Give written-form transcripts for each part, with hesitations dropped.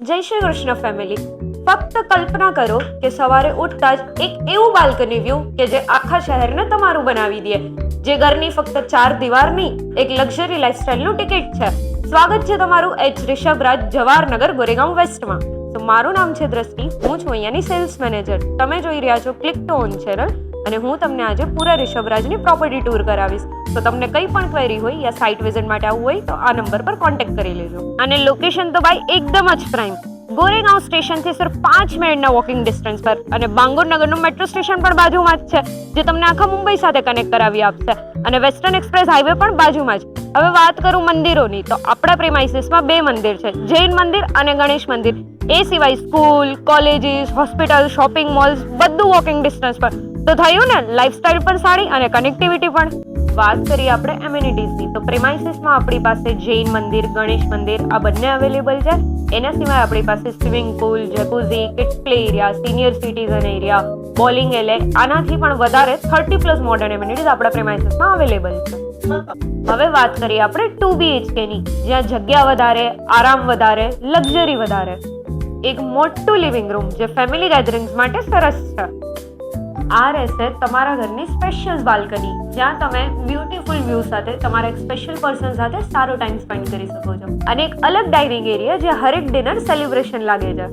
જય શ્રી કૃષ્ણ ફેમિલી. ફક્ત કલ્પના કરો કે સવારે ઉઠતા જ એક એવું બાલ્કની વ્યૂ કે જે આખા શહેરને તમારું બનાવી દે, જે ઘરની ફક્ત 4 દીવારની એક લક્ઝરી લાઇફસ્ટાઇલનું ટિકિટ છે. સ્વાગત છે તમારું એચ રિષભરાજ જવાહરનગર ગોરેગાંવ વેસ્ટમાં. તો મારું નામ છે દ્રષ્ટિ, હું છું અહીંયાની સેલ્સ મેનેજર. તમે જોઈ રહ્યા છો ક્લિક ટુ ઓન ચેનલ અને હું તમને આજે પૂરા રિષભરાજની પ્રોપર્ટી ટૂર કરાવીશ. તો તમને કંઈ પણ ક્વેરી હોય યા સાઇટ વિઝિટ માટે આવવું હોય તો આ નંબર પર કોન્ટેક્ટ કરી લેજો. અને લોકેશન તો ભાઈ એકદમ જ પ્રાઇમ, ગોરેગાંવ સ્ટેશનથી સિર્ફ 5 મિનિટના વોકિંગ ડિસ્ટન્સ પર, અને બાંગુરનગરનું મેટ્રો સ્ટેશન પણ બાજુમાં જ છે, જે તમને આખા મુંબઈ સાથે કનેક્ટ કરાવી આપશે. અને વેસ્ટર્ન એક્સપ્રેસ હાઈવે પણ બાજુમાં જ. હવે વાત કરું મંદિરોની, તો આપણા પ્રેમાઇસીસમાં 2 મંદિર છે, જૈન મંદિર અને ગણેશ મંદિર. એ સિવાય school, colleges, hospital, shopping malls બધું વોકિંગ ડિસ્ટન્સ પર. તો થયું ને, લાઇફસ્ટાઇલ પણ સારી અને કનેક્ટિવિટી પણ. વાત કરીએ આપણે એમ્યુનિટીઝની, તો પ્રેમાઇસીસમાં આપણી પાસે જૈન મંદિર, ગણેશ મંદિર આ બંને અવેલેબલ છે. એના સિવાય આપણી પાસે swimming pool, jacuzzi, kids play area, senior citizen area, bowling alley, આનાથી પણ વધારે 30+ મોડર્ન એમ્યુનિટીઝ આપણા પ્રેમાઇસીસમાં અવેલેબલ છે. હવે વાત કરીએ આપણે 2 BHK ની, જ્યાં જગ્યા વધારે, આરામ વધારે, લક્ઝરી વધારે. એક મોટું લિવિંગ રૂમ જે ફેમિલી ગેધરિંગ્સ માટે સરસ છે. આ રહેશે તમારા ઘરની સ્પેશિયલ બાલ્કની, જ્યાં તમે બ્યુટીફુલ વ્યૂ સાથે તમારા એક સ્પેશિયલ પર્સન સાથે સારો ટાઈમ સ્પેન્ડ કરી શકો છો. અને એક અલગ ડાઇનિંગ એરિયા જ્યાં હરેક ડિનર સેલિબ્રેશન લાગે છે.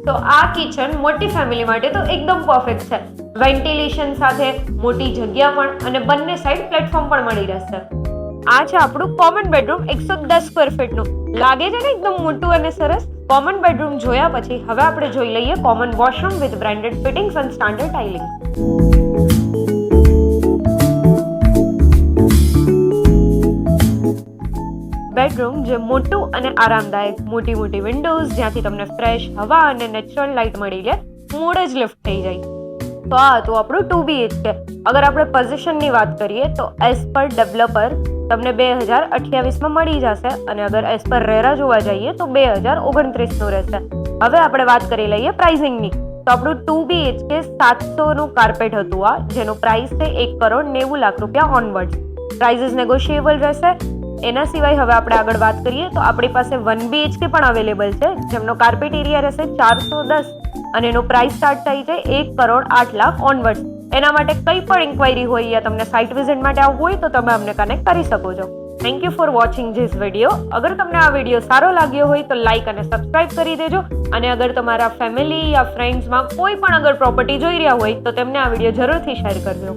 તો આ કિચન મોટી ફેમિલી માટે તો એકદમ પરફેક્ટ છે. વેન્ટિલેશન સાથે મોટી જગ્યા પણ, અને બંને સાઈડ પ્લેટફોર્મ પણ મળી રહેશે. આ છે આપણું કોમન બેડરૂમ, 110 સ્ક્વેર ફીટનું. લાગે છે ને એકદમ મોટું અને સરસ. કોમન બેડરૂમ જોયા પછી હવે આપણે જોઈ લઈએ common washroom with branded fittings અને સ્ટાન્ડર્ડ ટાઇલિંગ. બેડરૂમ જે મોટું અને આરામદાયક, મોટી મોટી વિન્ડોઝ જ્યાંથી તમને ફ્રેશ હવા અને નેચરલ લાઇટ મળી લે, મૂડ જ લિફ્ટ થઈ જાય. તો આ હતું આપણું 2 BHK. અગર આપણે પોઝિશનની વાત કરીએ તો એઝ પર ડેવલપર તમને 2028માં મળી જશે, અને અગર એઝ પર રેરા જોવા જઈએ તો 2029નું રહેશે. હવે આપણે વાત કરી લઈએ પ્રાઇસિંગની. તો આપણું 2 BHK 700નું કાર્પેટ હતું આ, જેનો પ્રાઇસ છે 1,90,00,000 રૂપિયા ઓનવર્ડ. પ્રાઇઝીસ નેગોશિયેબલ રહેશે. એના સિવાય હવે આપણે આગળ વાત કરીએ તો આપણી પાસે 1 BHK પણ અવેલેબલ છે, જેમનો કાર્પેટ એરિયા રહેશે 410, અને એનો પ્રાઇસ સ્ટાર્ટ થાય છે 1,08,00,000 ઓનવર્ડ. એના માટે કંઈ પણ ઇન્ક્વાયરી હોય યા તમને સાઇટ વિઝિટ માટે આવવું હોય તો તમે અમને કનેક્ટ કરી શકો છો. Thank you for watching this video. અગર તમને આ વિડીયો સારો લાગ્યો હોય તો લાઇક અને સબસ્ક્રાઇબ કરી દેજો. અને અગર તમારા ફેમિલી યા ફ્રેન્ડ્સમાં કોઈ પણ અગર પ્રોપર્ટી જોઈ રહ્યા હોય તો તેમને આ વિડીયો જરૂરથી શેર કરજો.